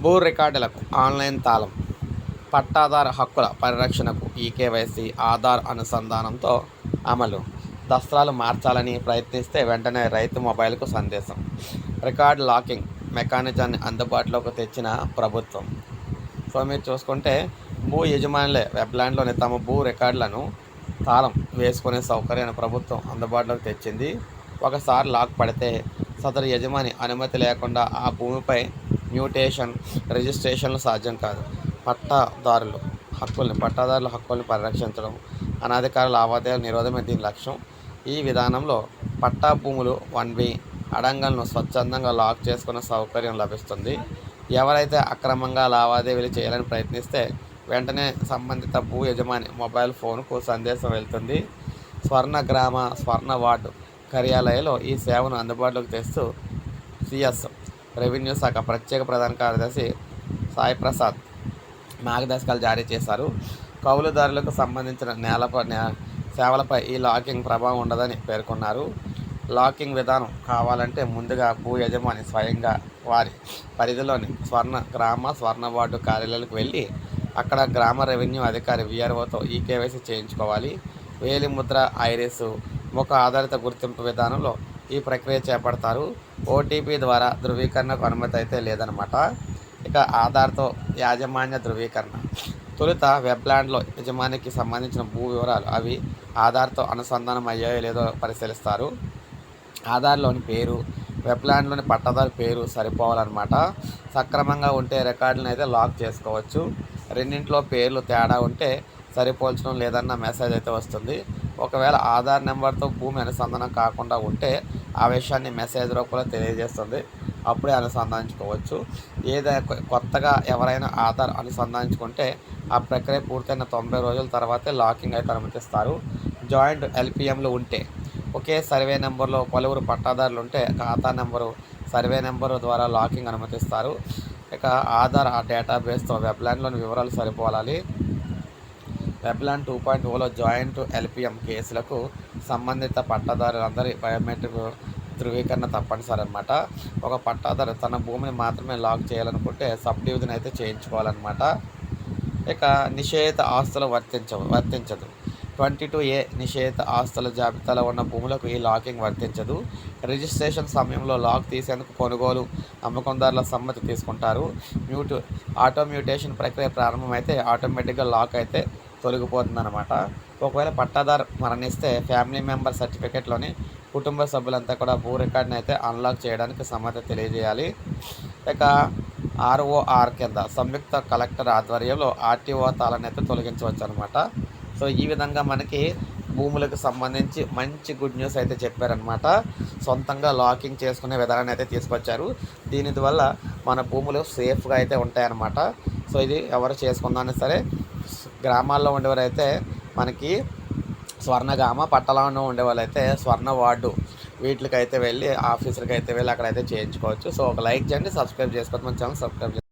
భూ రికార్డులకు ఆన్లైన్ తాళం, పట్టాదారు హక్కుల పరిరక్షణకు ఈకేవైసీ, ఆధార్ అనుసంధానంతో అమలు. దస్త్రాలు మార్చాలని ప్రయత్నిస్తే వెంటనే రైతు మొబైల్కు సందేశం. రికార్డ్ లాకింగ్ మెకానిజాన్ని అందుబాటులోకి తెచ్చిన ప్రభుత్వం. సో మీరు చూసుకుంటే భూ యజమానులే వెబ్లాండ్లోని తమ భూ రికార్డులను తాళం వేసుకునే సౌకర్యాన్ని ప్రభుత్వం అందుబాటులోకి తెచ్చింది. ఒకసారి లాక్ పడితే సదరు యజమాని అనుమతి లేకుండా ఆ భూమిపై మ్యూటేషన్, రిజిస్ట్రేషన్లు సాధ్యం కాదు. పట్టాదారుల హక్కుల్ని పరిరక్షించడం, అనధికార లావాదేవీల నిరోధమే దీని లక్ష్యం. ఈ విధానంలో పట్టా భూములు 1B అడంగలను స్వచ్ఛందంగా లాక్ చేసుకునే సౌకర్యం లభిస్తుంది. ఎవరైతే అక్రమంగా లావాదేవీలు చేయాలని ప్రయత్నిస్తే వెంటనే సంబంధిత భూ యజమాని మొబైల్ ఫోన్కు సందేశం వెళ్తుంది. స్వర్ణ వార్డు కార్యాలయాల్లో ఈ సేవను అందుబాటులోకి తెస్తూ సిఎస్ రెవెన్యూ శాఖ ప్రత్యేక ప్రధాన కార్యదర్శి సాయి ప్రసాద్ మార్గదర్శకాలు జారీ చేశారు. కౌలుదారులకు సంబంధించిన సేవలపై ఈ లాకింగ్ ప్రభావం ఉండదని పేర్కొన్నారు. లాకింగ్ విధానం కావాలంటే ముందుగా భూ యజమాని స్వయంగా వారి పరిధిలోని స్వర్ణ వార్డు కార్యాలయాలకు వెళ్ళి అక్కడ గ్రామ రెవెన్యూ అధికారి VROతో ఈకేవైసీ చేయించుకోవాలి. వేలిముద్ర, ఐరిస్, ముఖ ఆధారిత గుర్తింపు విధానంలో ఈ ప్రక్రియ చేపడతారు. OTP ద్వారా ధృవీకరణకు అనుమతి అయితే లేదనమాట. ఇక ఆధార్తో యాజమాన్య ధృవీకరణ. తొలుత వెబ్లాండ్లో యజమానికి సంబంధించిన భూ వివరాలు అవి ఆధార్తో అనుసంధానం అయ్యాయో లేదో పరిశీలిస్తారు. ఆధార్లోని పేరు, వెబ్లాండ్లోని పట్టాదారు పేరు సరిపోవాలన్నమాట. సక్రమంగా ఉంటే రికార్డులను అయితే లాక్ చేసుకోవచ్చు. రెండింటిలో పేర్లు తేడా ఉంటే సరిపోల్చడం లేదన్న మెసేజ్ అయితే వస్తుంది. ఒకవేళ ఆధార్ నెంబర్తో భూమి అనుసంధానం కాకుండా ఉంటే ఆ విషయాన్ని మెసేజ్ రూపంలో తెలియజేస్తుంది. అప్పుడే అనుసంధానించుకోవచ్చు. కొత్తగా ఎవరైనా ఆధార్ అనుసంధానించుకుంటే ఆ ప్రక్రియ పూర్తయిన 90 రోజుల తర్వాతే లాకింగ్ అయితే అనుమతిస్తారు. జాయింట్ LPMలు ఉంటే, ఒకే సర్వే నెంబర్లో పలువురు పట్టాదారులు ఉంటే ఖాతా నెంబరు, సర్వే నెంబరు ద్వారా లాకింగ్ అనుమతిస్తారు. ఇక ఆధార్ డేటాబేస్తో వెబ్లాండ్లోని వివరాలు సరిపోలాలి. వెబ్లాండ్ 2.0లో జాయింట్ LPM కేసులకు సంబంధిత పట్టాదారులందరి బయోమెట్రిక్ ధృవీకరణ తప్పనిసరి అన్నమాట. ఒక పట్టాదారు తన భూమిని మాత్రమే లాక్ చేయాలనుకుంటే సబ్ డివిజన్ అయితే చేయించుకోవాలన్నమాట. ఇక నిషేధిత ఆస్తులు వర్తించదు. 22A నిషేధిత ఆస్తుల జాబితాలో ఉన్న భూములకు ఈ లాకింగ్ వర్తించదు. రిజిస్ట్రేషన్ సమయంలో లాక్ తీసేందుకు కొనుగోలు, అమ్మకందారుల సమ్మతి తీసుకుంటారు. ఆటో మ్యూటేషన్ ప్రక్రియ ప్రారంభమైతే ఆటోమేటిక్గా లాక్ అయితే తొలగిపోతుందన్నమాట. ఒకవేళ పట్టాదారు మరణిస్తే ఫ్యామిలీ మెంబర్ సర్టిఫికేట్లోని కుటుంబ సభ్యులంతా కూడా భూ రికార్డుని అయితే అన్లాక్ చేయడానికి సమ్మతి తెలియజేయాలి. ఇక ROR కింద సంయుక్త కలెక్టర్ ఆధ్వర్యంలో RTO తాళాన్ని అయితే తొలగించవచ్చు అనమాట. సో ఈ విధంగా మనకి భూములకు సంబంధించి మంచి గుడ్ న్యూస్ అయితే చెప్పారనమాట. సొంతంగా లాకింగ్ చేసుకునే విధానాన్ని అయితే తీసుకొచ్చారు. దీనివల్ల మన భూములు సేఫ్గా అయితే ఉంటాయన్నమాట. సో ఇది ఎవరు చేసుకుందామని సరే గ్రామాల్లో ఉండేవారైతే మనకి స్వర్ణగామ, పట్టణంలో ఉండేవాళ్ళైతే స్వర్ణ వార్డు వీటికైతే వెళ్ళి ఆఫీసులకి అయితే వెళ్ళి అక్కడైతే చేయించుకోవచ్చు. సో ఒక లైక్ చేయండి, సబ్స్క్రైబ్ చేసుకోవచ్చు, మన ఛానల్ సబ్స్క్రైబ్ చేయండి.